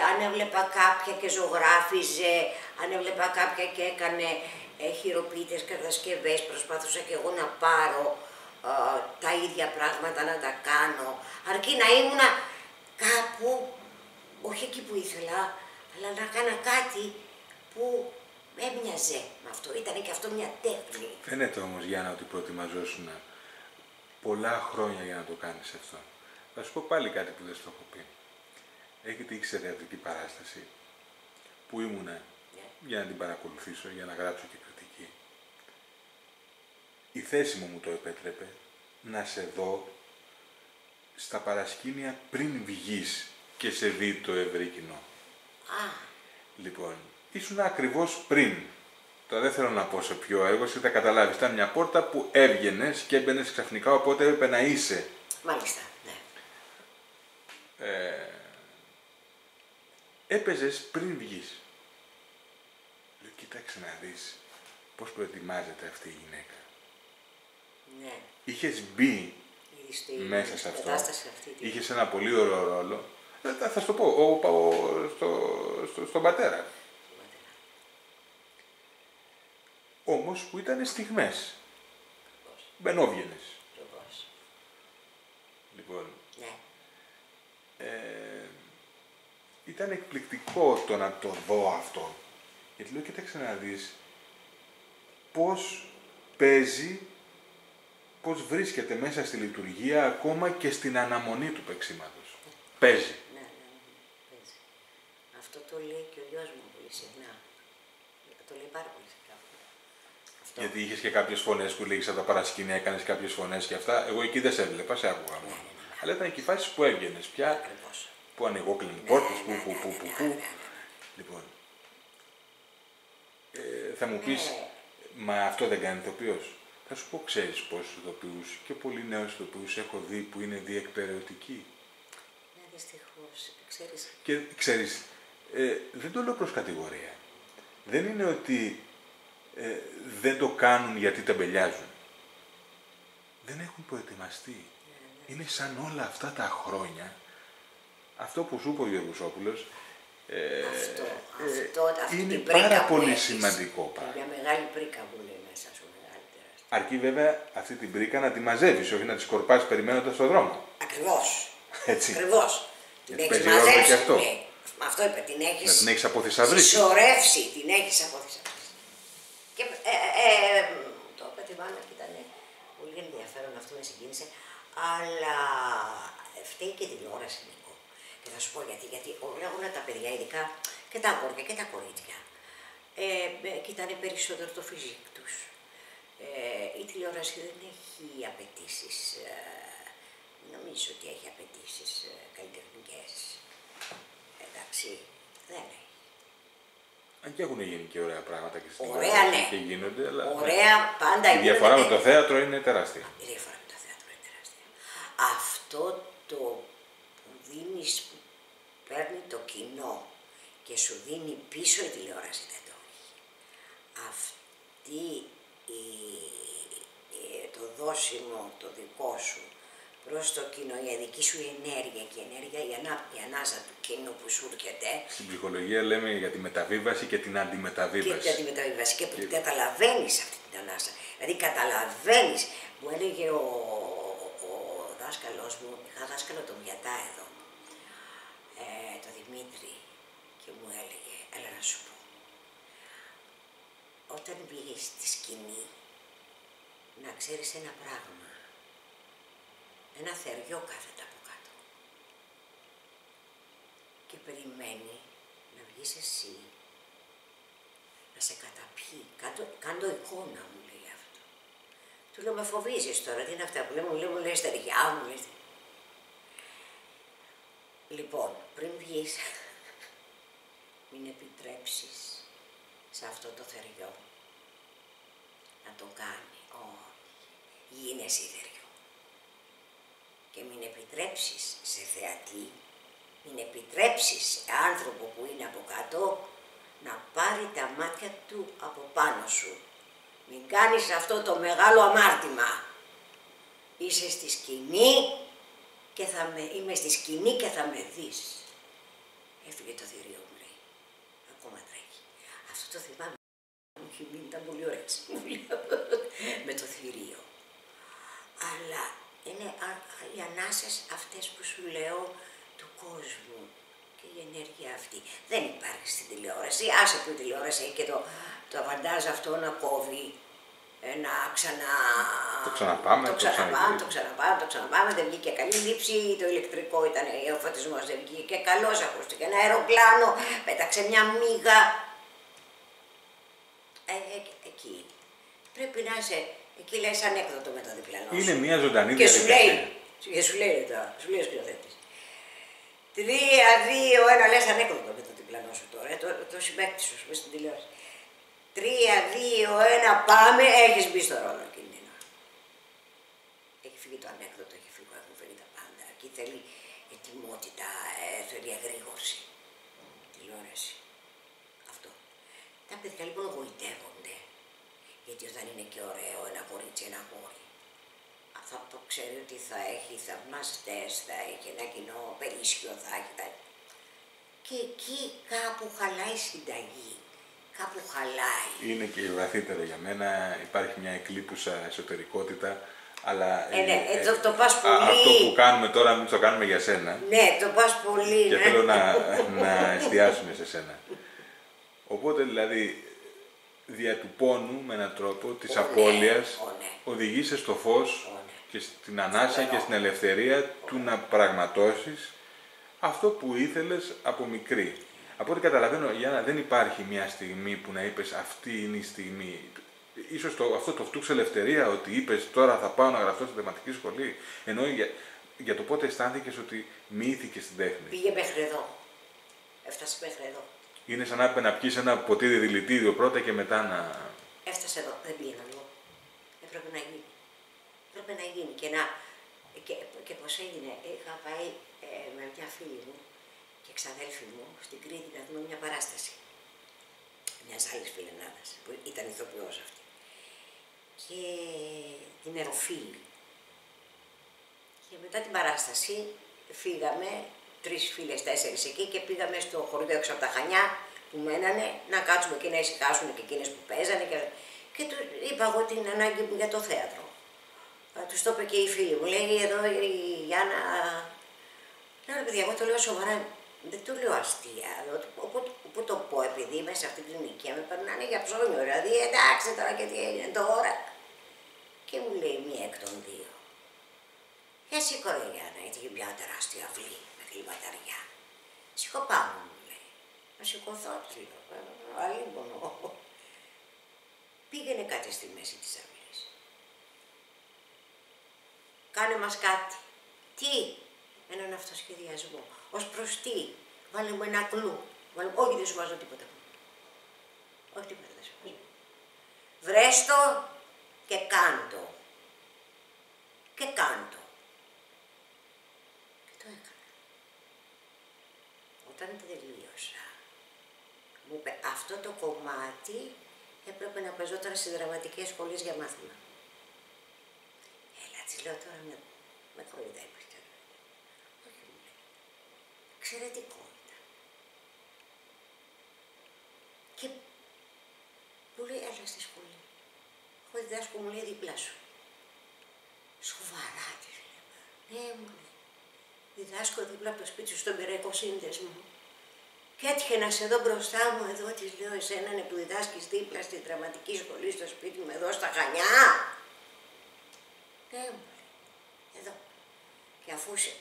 αν έβλεπα κάποια και ζωγράφιζε, αν έβλεπα κάποια και έκανε χειροποίητες κατασκευές, προσπαθούσα και εγώ να πάρω τα ίδια πράγματα να τα κάνω, αρκεί να ήμουνα κάπου, όχι εκεί που ήθελα, αλλά να κάνω κάτι που έμοιαζε με αυτό, ήταν και αυτό μια τέχνη. Φαίνεται όμως, Γιάννα, ότι προετοιμαζόσουν πολλά χρόνια για να το κάνεις αυτό. Θα σου πω πάλι κάτι που δεν σου το έχω πει. Έχει τύχει σε θεατρική παράσταση που ήμουνα για να την παρακολουθήσω, για να γράψω και κριτική. η θέση μου το επέτρεπε να σε δω στα παρασκήνια πριν βγεις και σε δει το ευρύ κοινό. Λοιπόν, ήσουν ακριβώς πριν. Τώρα δεν θέλω να πω σε ποιο έργο, εσύ θα καταλάβεις. Ήταν μια πόρτα που έβγαινες και έμπαινες ξαφνικά, οπότε έπρεπε να είσαι. Μάλιστα, ναι. Έπαιζες πριν βγεις. Λέω, κοίταξε να δεις πώς προετοιμάζεται αυτή η γυναίκα. Ναι. Είχες μπει μέσα σε αυτό, είχες ένα πολύ ωραίο ρόλο. Θα σου το πω, στον πατέρα. Όμως που ήταν στιγμές. Μπαινόβγαινες. Λοιπόν, ναι. Ήταν εκπληκτικό το να το δω αυτό. Γιατί λέω, κοίταξε να δεις πώς παίζει, πώς βρίσκεται μέσα στη λειτουργία ακόμα και στην αναμονή του παίξηματος. Παίζει. Ναι, παίζει. Αυτό το λέει και ο γιος μου πολύ συχνά. Το λέει πάρα πολύ συχνά. Αυτό. Γιατί είχες και κάποιες φωνές που λέγεις από τα παρασκήνια, έκανες κάποιες φωνές και αυτά. Εγώ εκεί δεν σε έβλεπα, σε άκουγα. Ναι. Αλλά ήταν και οι φάσεις που έβγαινες πια. Ακριβώς. Που ανοιγόκλεινε πόρτες, που. Λοιπόν, θα μου πεις, μα αυτό δεν κάνει ηθοποιός. Θα σου πω, ξέρεις πόσους ηθοποιούς και πολύ νέους ηθοποιούς έχω δει που είναι διεκπεραιωτικοί. Ναι, δυστυχώς, ξέρεις. Και ξέρεις, δεν το λέω προς κατηγορία. Δεν είναι ότι δεν το κάνουν γιατί τεμπελιάζουν. Δεν έχουν προετοιμαστεί. Είναι σαν όλα αυτά τα χρόνια, αυτό που σου είπε ο Γεωργουσόπουλος, είναι πάρα πολύ σημαντικό. Μια μεγάλη πρίκα που λέει μέσα σου, μεγάλη τεράστια. Αρκεί βέβαια αυτή την πρίκα να τη μαζεύεις, όχι να τη σκορπάς περιμένοντας στον δρόμο. Ακριβώς. Έτσι. Ακριβώς. Την έχεις παίζει ρόλο μαζέψει. και αυτό. Αυτό είπε, την έχεις. Να την έχεις αποθυσαυρίσει. Συσσωρεύσει, την έχεις αποθυσαυρίσει. Και το είπε τη Βάνα και ήταν πολύ ενδιαφέρον, αυτό με συγκίνησε. Αλλά φταίει και τηλεόραση, Νίκο. Και θα σου πω γιατί όλα τα παιδιά, ειδικά και τα αγόρια και τα κορίτσια, κοιτάνε περισσότερο το φυσικό τους. Η τηλεόραση δεν έχει απαιτήσεις, νομίζω ότι έχει απαιτήσεις καλλιτεχνικές. Εντάξει, δεν έχει. Αν και έχουν γίνει και ωραία πράγματα και στην Ωραία, ναι. Και γίνονται, αλλά ωραία, πάντα η διαφορά με το θέατρο είναι τεράστια. Η διαφορά με το θέατρο είναι τεράστια. Αυτό το που δίνεις, που παίρνει το κοινό και σου δίνει πίσω η τηλεόραση δεν το έχει. Αυτή το δώσιμο το δικό σου προς το κοινό, η δική σου ενέργεια και η ενέργεια, η ανάσα του κοινού που σου έρχεται. Στην ψυχολογία λέμε για τη μεταβίβαση και την αντιμεταβίβαση. Και την αντιμεταβίβαση και που καταλαβαίνεις αυτή την ανάσα. Δηλαδή καταλαβαίνεις, μου έλεγε ο δάσκαλός μου, είχα δάσκαλο τον Βιατά εδώ, το Δημήτρη, και μου έλεγε, έλα να σου πω, όταν πήγες στη σκηνή, να ξέρεις ένα πράγμα, ένα θεριό κάθεται από κάτω και περιμένει να βγεις εσύ, να σε καταπιεί, κάντο εικόνα, μου λέει αυτό. Του λέω, με φοβίζεις τώρα, τι είναι αυτά που λέω, μου λέει στεριά μου, λέει. Λοιπόν, πριν βγεις, μην επιτρέψεις σε αυτό το θεριό να το κάνει. Όχι, γίνεσαι θεριό. Και μην επιτρέψεις σε θεατή, μην επιτρέψεις σε άνθρωπο που είναι από κάτω να πάρει τα μάτια του από πάνω σου. Μην κάνεις αυτό το μεγάλο αμάρτημα. Είσαι στη σκηνή και είμαι στη σκηνή και θα με δεις. Έφυγε το θηρίο, μου λέει. Ακόμα τρέχει. Αυτό το θυμάμαι. Μου έχει μείνει, ήταν πολύ ωραία συμβουλία με το θηρίο. Αλλά είναι οι ανάσες αυτές που σου λέω του κόσμου και η ενέργεια αυτή. Δεν υπάρχει στην τηλεόραση. Άσε που η τηλεόραση έχει και το αβαντάζ αυτό να κόβει, να Το ξαναπάμε, το ξαναπάμε, δεν βγήκε καλή λήψη, το ηλεκτρικό ήταν, ο φωτισμός δεν βγήκε καλός, ακούστηκε ένα αεροπλάνο, πέταξε μια μύγα. Εκεί. Πρέπει να είσαι Εκεί λες ανέκδοτο με το διπλανό σου. Είναι μια ζωντανή Και σου διαδικασία. λέει, σου λέει ο σκηνοθέτης. 3, 2, 1, λες ανέκδοτο με το διπλανό σου τώρα, το συμπαίκτη σου μες στην τηλεόραση. 3, 2, 1, πάμε, έχεις μπει στο ρόλο εκείνη. Έχει φύγει το ανέκδοτο, έχουν φύγει τα πάντα. Εκεί θέλει ετοιμότητα, θέλει εγρήγορση. Τηλεόραση. Αυτό. Τα παιδιά λοιπόν γοητεύονται. Γιατί όταν είναι και ωραίο ένα κορίτσι, ένα αγόρι, θα το ξέρει ότι θα έχει θαυμαστές, θα έχει ένα κοινό περίσσιο, θα έχει. Και εκεί κάπου χαλάει η συνταγή. Κάπου χαλάει. Είναι και βαθύτερο για μένα. Υπάρχει μια εκλείπουσα εσωτερικότητα. Αλλά το πας πολύ. Αυτό που κάνουμε τώρα, μην το κάνουμε για σένα. Ναι, το πας πολύ. Και ναι. θέλω να εστιάσουμε σε σένα. Οπότε δηλαδή, δια του πόνου με έναν τρόπο, της απώλειας, οδηγείσαι στο φως και στην ανάσα και στην ελευθερία του να πραγματώσεις αυτό που ήθελες από μικρή. Από ό,τι καταλαβαίνω, Γιάννα, δεν υπάρχει μια στιγμή που να είπες αυτή είναι η στιγμή. Ίσως αυτό το φτούξε ελευθερία, ότι είπες τώρα θα πάω να γραφτώ στη θεματική σχολή, ενώ για το πότε αισθάνθηκες ότι μύηθηκες στην τέχνη. Πήγε μέχρι εδώ. Έφτασε μέχρι εδώ. Είναι σαν να πιεις ένα ποτήρι δηλητήριο πρώτα και μετά να... Έφτασε εδώ, δεν πήγαινε αλλού. Έπρεπε να γίνει. Έπρεπε να γίνει και πώς έγινε. Είχα πάει με μια φίλη μου και ξαδέλφη μου στην Κρήτη να δούμε μια παράσταση. Μιας άλλης φιλενάδας, που ήταν ηθοποιός αυτή. Και την Εροφίλη. Και μετά την παράσταση φύγαμε, 3 φίλες, 4 εκεί και πήγαμε στο χωριό έξω από τα Χανιά που μένανε να κάτσουμε και να ησυχάσουν και εκείνες που παίζανε. Και του είπα εγώ την ανάγκη μου για το θέατρο. Τους το είπε και η φίλη μου, λέει εδώ η Γιάννα. Λέω ρε παιδιά, εγώ το λέω σοβαρά. Δεν το λέω αστεία, όπου το πω επειδή είμαι σε αυτή την ηλικία με περνάνε για ψώνιο, δηλαδή εντάξει τώρα και τι έγινε τώρα. Και μου λέει μία εκ των δύο. Σήκω ρε Γιάννα, γιατί είχε μια τεράστια αυλή με κλιματαριά. Σήκω πάνω μου λέει. Να σηκωθώ, του λέω, αλίμονο. Πήγαινε κάτι στη μέση της αυλής. Κάνε μας κάτι. Τι? Έναν αυτοσχεδιασμό. Ως προς τι? Βάλε μου ένα κλου. Όχι, δεν σου βάζω τίποτα. Όχι τίποτα δεν σου βάζω. Βρες το και κάντο. Και κάντο. Και το έκανα. Όταν τελείωσα, μου είπε αυτό το κομμάτι έπρεπε να παίζονταν στις δραματικές σχολές για μάθημα. Έλα, της λέω τώρα με κοροϊδεύει. Όχι, μου λέει. Εξαιρετικότητα. Και μου λέει, έλα στη σχολή. Εγώ διδάσκω, μου λέει, δίπλα σου. Σοβαρά, της λέω. Ναι, μου λέει. Διδάσκω δίπλα από το σπίτι σου στον Πυραϊκό Σύνδεσμο. Και έτυχε να σε δω μπροστά μου εδώ, της λέω, εσένα είναι που διδάσκεις δίπλα στη δραματική σχολή στο σπίτι μου, εδώ στα Χανιά. Ναι, μου λέει. Εδώ. Και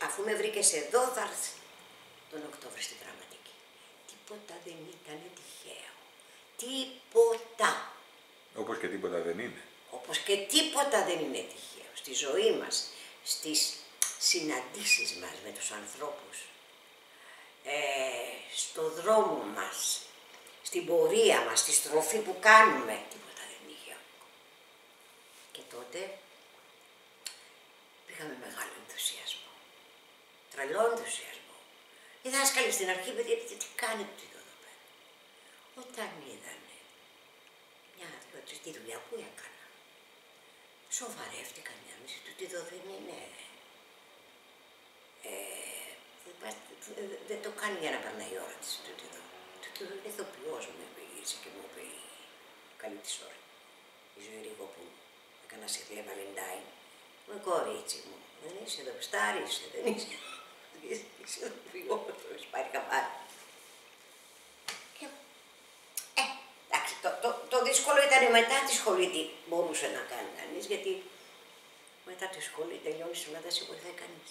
αφού με βρήκες εδώ, θα έρθει τον Οκτώβρη στη δραματική. Τίποτα δεν ήταν τυχαίο. Τίποτα. Όπως και τίποτα δεν είναι. Όπως και τίποτα δεν είναι τυχαίο. Στη ζωή μας, στις συναντήσεις μας με τους ανθρώπους, στο δρόμο μας, στην πορεία μας, στη στροφή που κάνουμε, τίποτα δεν είναι τυχαίο. Και τότε πήγαμε μεγάλο ενθουσιασμό. Τρελό ενθουσιασμό. Οι δάσκαλοι στην αρχή, παιδιά, τι κάνετε εδώ πέρα. Όταν είδανε μια, 2, 3 τη δουλειά που έκανα, σοβαρεύτηκαν μια μισή του, τι εδώ δεν είναι. Δεν το κάνει για να περνάει η ώρα της, τούτη εδώ. Τούτη εδώ είναι ηθοποιός μου, πήγε και μου είπε καλή της ώρα. Η ζωή λίγο που έκανα σε κλέ Βαλεντάιν. Με κορίτσι μου, δεν είσαι εδώ, στάρισε, δεν είσαι. Είσαι ηθοποιός, έχεις πάρει χαμπάρι. Και, εντάξει, το δύσκολο ήταν μετά τη σχολή τι μπορούσε να κάνει κανείς, γιατί μετά τη σχολή τελειώνεις να δεν σε βοηθάει κανείς.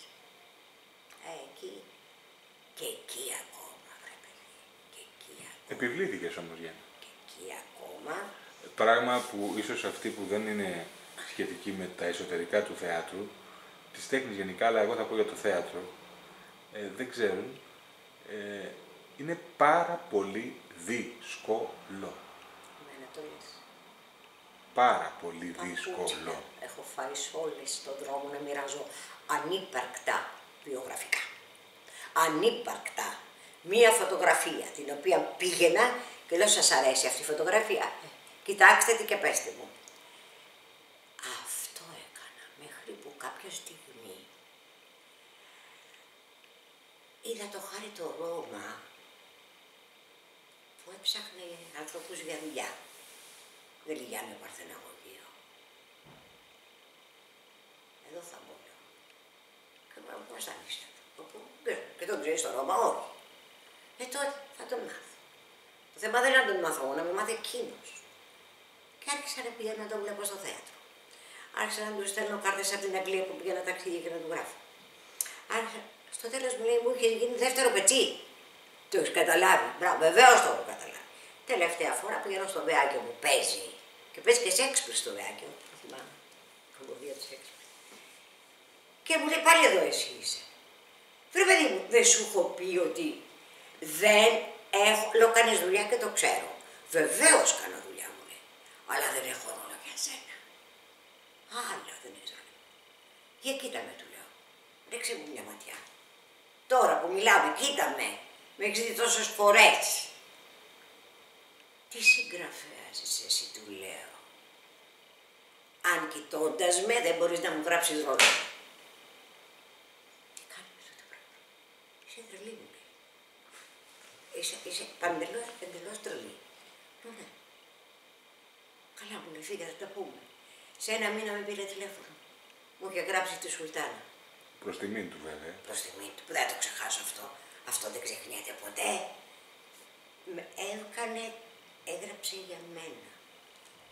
Εκεί και εκεί ακόμα, βρε παιδί, και εκεί ακόμα. Επιβλήθηκες όμως, Γιάννη. Και εκεί ακόμα. Πράγμα που ίσως αυτοί που δεν είναι σχετική με τα εσωτερικά του θεάτρου, της τέχνης γενικά, αλλά εγώ θα πω για το θέατρο, δεν ξέρουν, είναι πάρα πολύ δύσκολο. Εμένα το λες. Πάρα πολύ δύσκολο. Παπούτσια. Έχω φάει όλες στον δρόμο να μοιράζω ανύπαρκτα βιογραφικά. Ανύπαρκτα. Μία φωτογραφία την οποία πήγαινα και λέω σας αρέσει αυτή η φωτογραφία. Κοιτάξτε τη και πέστε μου. Αυτό έκανα μέχρι που κάποια στιγμή είδα το Χάριτο Ρώμα που έψαχνε ανθρώπους για δουλειά. Δεν λυγιάνε παρθεναγωγείο. Εδώ θα μπω, λέω. Και μου αισθάνεσαι. Και τον ξέρεις στο Ρώμα, όχι. Τότε θα τον μάθω. Το θέμα δεν είναι να τον μάθω εγώ, να με μάθει εκείνος. Και άρχισα να πηγαίνω να τον βλέπω στο θέατρο. Άρχισα να του στέλνω κάρτες από την Αγγλία που πήγαινα ταξίδια και να του γράφω. Άρχισα, στο τέλος μου λέει, μου είχε γίνει δεύτερο πετσί. Το έχεις καταλάβει. Μπράβο, βεβαίως το έχω καταλάβει. Τελευταία φορά πηγαίνω στο Βεάκιο που παίζει. Και παίζει και Σέξπιρ στο Βεάκιο. Το θυμάμαι. Φωτογραφία του Σέξπιρ. Και μου λέει, πάλι εδώ εσύ είσαι. Βρε παιδί μου, δεν σου έχω πει ότι δεν έχω. Λέω, κάνεις δουλειά και το ξέρω. Βεβαίως κάνω δουλειά, μου λέει. Αλλά δεν έχω ρόλο για σένα. Άλλα δεν έχεις ρόλο. Για κοίτα με, του λέω. Ρίξε μου μια ματιά. Τώρα που μιλάμε, κοίτα με. Με έχεις δει τόσες φορές. Τι συγγραφέας είσαι εσύ, του λέω. Αν κοιτώντας με δεν μπορείς να μου γράψεις ρόλο. Τι κάνεις αυτό το πράγμα. Είσαι τρελή, μου λέει. Είσαι παντελώς τρελή. Ναι. Καλά, μου λέει, φύγε, θα τα πούμε. Σε ένα μήνα με πήρε τηλέφωνο. Μου είχε γράψει τη Σουλτάνα. Προς τιμήν του, βέβαια. Προς τιμήν του, δεν το ξεχάσω αυτό. Αυτό δεν ξεχνιέται ποτέ. Έγραψε για μένα.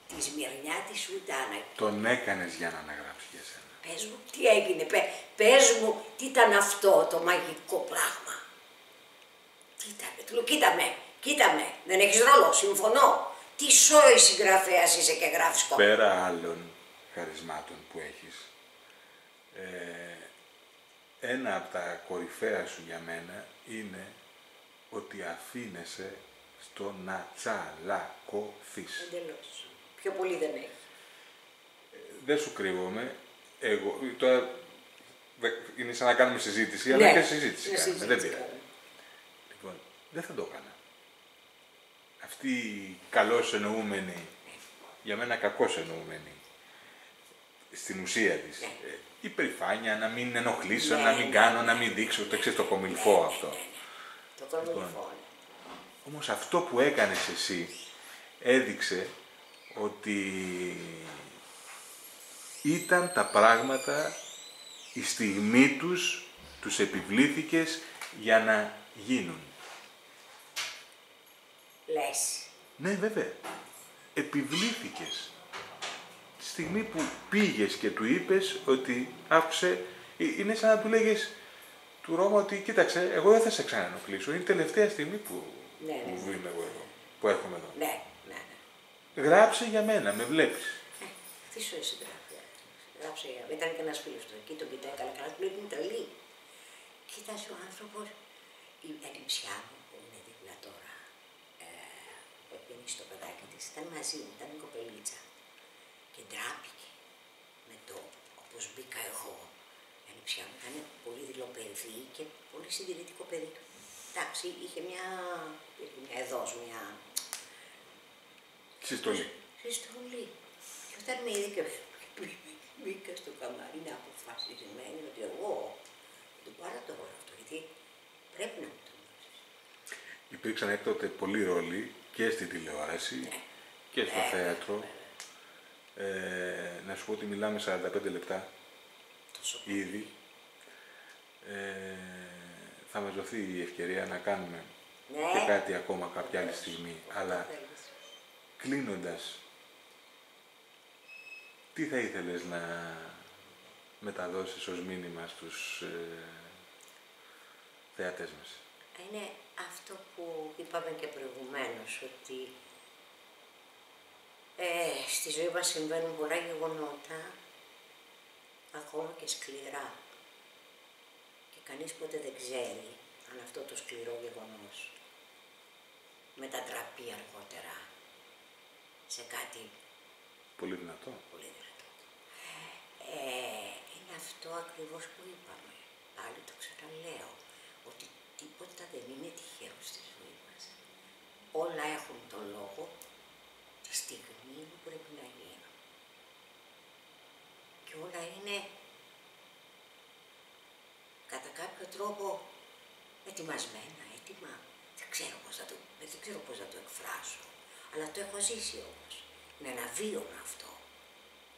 Τη Σμυρνιά τη Σουλτάνα. Τον έκανες για να αναγράψει για σένα. Πες μου τι έγινε, πες μου τι ήταν αυτό το μαγικό πράγμα. Τι ήταν, του λέω κοίτα με, δεν έχεις ρόλο, συμφωνώ. Τι σόι συγγραφέας είσαι και γράφεις κόμμα. Πέρα άλλων χαρισμάτων που έχεις, ένα από τα κορυφαία σου για μένα είναι ότι αφήνεσαι στο να τσαλακωθείς. Εντελώς. Πιο πολύ δεν έχει. Δεν σου κρύβομαι. Εγώ, τώρα είναι σαν να κάνουμε συζήτηση, αλλά Ναι, και συζήτηση κάνουμε. συζήτηση Δεν πειράζει. κάνουμε. Λοιπόν, δεν θα το έκανα. Αυτή η καλώς εννοούμενη, για μένα κακώς εννοούμενη, στην ουσία της, η περηφάνεια, να μην ενοχλήσω, να μην κάνω, να μην δείξω, το ξέρεις, το κομιλφό αυτό. Το κομιλφό. Όμως αυτό που έκανες εσύ έδειξε ότι ήταν τα πράγματα, η στιγμή τους επιβλήθηκες για να γίνουν. Λες. Ναι, βέβαια. Επιβλήθηκες. Τη στιγμή που πήγες και του είπες ότι άκουσε, είναι σαν να του λέγες του Ρώμα ότι κοίταξε, εγώ δεν θα σε ξαναενοχλήσω. Είναι η τελευταία στιγμή που είμαι εγώ εδώ, που έρχομαι εδώ. Ναι. Γράψε για μένα, με βλέπεις. Τι σου είσαι γράφει. Γράψε για μένα. Ήταν και ένας φίλος του εκεί, τον κοιτάει καλά, του λέει είναι τρελή. Κοίτασε ο άνθρωπος, η ανιψιά μου που είναι δίπλα τώρα, που επίνει στο παιδάκι της, ήταν μαζί μου, ήταν η κοπελίτσα. Και ντράπηκε με το όπως μπήκα εγώ. Η ανιψιά μου ήταν πολύ δειλοπαιδή και πολύ συντηρητικό παιδί. Εντάξει, είχε μια εδώς, μια Συστολή. Και όταν με είδε και μπήκα στο καμάρι, είναι αποφασισμένη ότι εγώ θα του πάρω το ρόλο αυτό, γιατί πρέπει να μου το δώσεις. Υπήρξαν έκτοτε πολλοί ρόλοι και στη τηλεόραση και στο θέατρο. Να σου πω ότι μιλάμε 45 λεπτά ήδη. Θα μας δοθεί η ευκαιρία να κάνουμε και κάτι ακόμα κάποια άλλη στιγμή. Αλλά κλείνοντας, τι θα ήθελες να μεταδώσεις ως μήνυμα στους θεατές μας? Είναι αυτό που είπαμε και προηγουμένως, ότι Στη ζωή μας συμβαίνουν πολλά γεγονότα, ακόμα και σκληρά. Και κανείς ποτέ δεν ξέρει αν αυτό το σκληρό γεγονός μετατραπεί αργότερα σε κάτι πολύ δυνατό. Πολύ δυνατό. Είναι αυτό ακριβώς που είπαμε. Πάλι το ξαναλέω, ότι τίποτα δεν είναι τυχαίο στη ζωή μας. Όλα έχουν τον λόγο τη στιγμή που πρέπει να γίνουν. Και όλα είναι κατά κάποιο τρόπο ετοιμασμένα, έτοιμα. Δεν ξέρω πώς θα το εκφράσω. Αλλά το έχω ζήσει όμως. Είναι ένα βίωμα αυτό.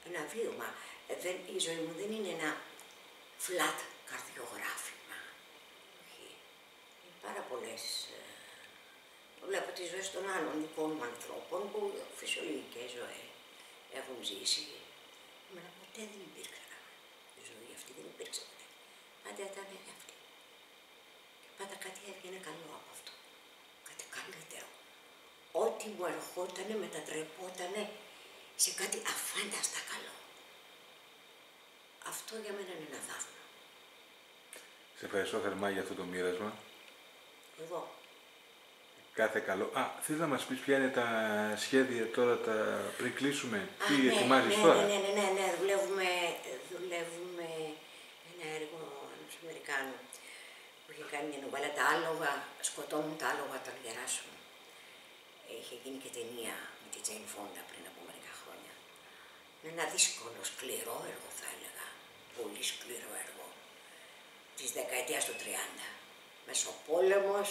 Ένα βίωμα. Η ζωή μου δεν είναι ένα flat καρδιογράφημα. Όχι. Είναι πάρα πολλές. Βλέπω τις ζωές των άλλων δικών μου ανθρώπων που φυσιολογικές ζωές έχουν ζήσει. Εμένα ποτέ δεν υπήρξε η ζωή αυτή, δεν υπήρξε ποτέ. Πάντα ήταν αυτή. Και πάντα κάτι έβγαινε καλό από αυτό. Κάτι καλύτερο. Ό,τι μου ερχότανε μετατρεπότανε σε κάτι αφάνταστα καλό. Αυτό για μένα είναι ένα θαύμα. Σε ευχαριστώ θερμά για αυτό το μοίρασμα. Εγώ. Κάθε καλό. Θες να μας πεις ποια είναι τα σχέδια τώρα, πριν κλείσουμε, τι ετοιμάζεις τώρα? Ναι, δουλεύουμε ένα έργο ενός Αμερικάνου που είχε κάνει μια νουβέλα, τα άλογα, σκοτώνουν τα άλογα όταν γεράσουν. Είχε γίνει και ταινία με τη Τζέιν Φόντα πριν από μερικά χρόνια. Είναι ένα δύσκολο, σκληρό έργο θα έλεγα, πολύ σκληρό έργο, της δεκαετίας του 30. Μεσοπόλεμος,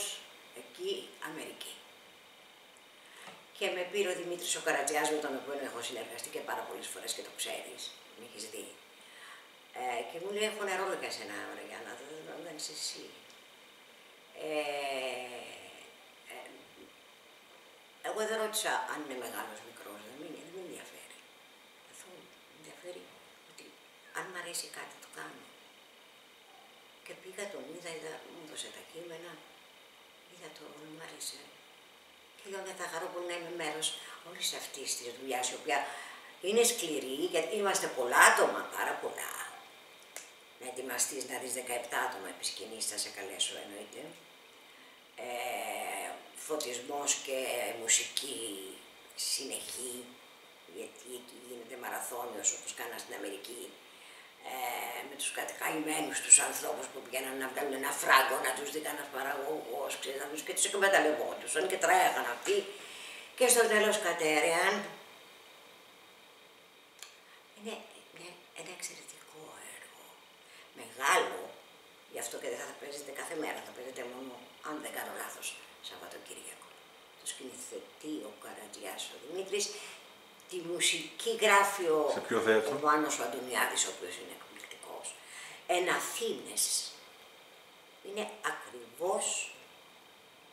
εκεί Αμερική. Και με πήρε ο Δημήτρης ο Καρατζιάς, με τον οποίο έχω συνεργαστεί και πάρα πολλές φορές και το ξέρεις, με έχεις δει. Και μου λέει, έχω ένα ρόλο για σένα, Γιάννα, δεν είσαι εσύ. Εγώ δεν ρώτησα αν είναι μεγάλος, μικρός, δεν με ενδιαφέρει. Καθόλου. Με ενδιαφέρει ότι αν μ' αρέσει κάτι το κάνω. Και πήγα, τον είδα, μου έδωσε τα κείμενα, είδα το, μου άρεσε. Και λέω, θα χαρώ πολύ να είμαι μέρος όλης αυτής της δουλειάς, η οποία είναι σκληρή, γιατί είμαστε πολλά άτομα, πάρα πολλά. Να ετοιμαστείς να δεις 17 άτομα επί σκηνής, θα σε καλέσω εννοείται. Φωτισμός και μουσική συνεχή, γιατί εκεί γίνεται μαραθώνιος όπως κάνα στην Αμερική, με τους κατεκαημένους τους ανθρώπους που πηγαίναν να βγάλουν ένα φράγκο, να τους δει κανένας παραγωγός, και τους εκμεταλλευόντουσαν και τρέχαν αυτοί. Και στο τέλος κατέρεαν. Είναι ένα εξαιρετικό έργο, μεγάλο, γι' αυτό και δεν θα παίζετε κάθε μέρα, θα παίζετε μόνο, αν δεν κάνω λάθος, Σαββατοκύριακο. Το σκηνοθετεί ο Καρατζιάς ο Δημήτρης, τη μουσική γράφει ο Βάνος ο Αντωνιάδης, ο οποίος είναι εκπληκτικός. Εν Αθήνες είναι ακριβώς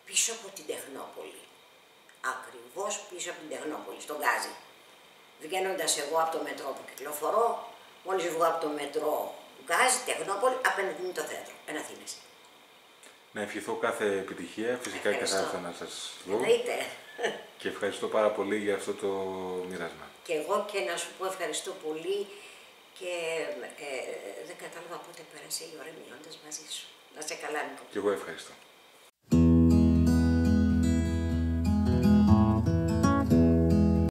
πίσω από την Τεχνόπολη. Ακριβώς πίσω από την Τεχνόπολη, στον Γκάζι. Βγαίνοντας εγώ από το μετρό που κυκλοφορώ, μόλις βγω από το μετρό Γκάζι, Τεχνόπολη, απέναντι είναι το θέατρο, εν Αθήνες. Να ευχηθώ κάθε επιτυχία, φυσικά και θα έρθω να σας δω. Εννοείται. Και ευχαριστώ πάρα πολύ για αυτό το μοίρασμα. Και εγώ και να σου πω ευχαριστώ πολύ και δεν κατάλαβα πότε πέρασε η ώρα μιλώντας μαζί σου. Να σε καλά, Νίκο. Και εγώ ευχαριστώ.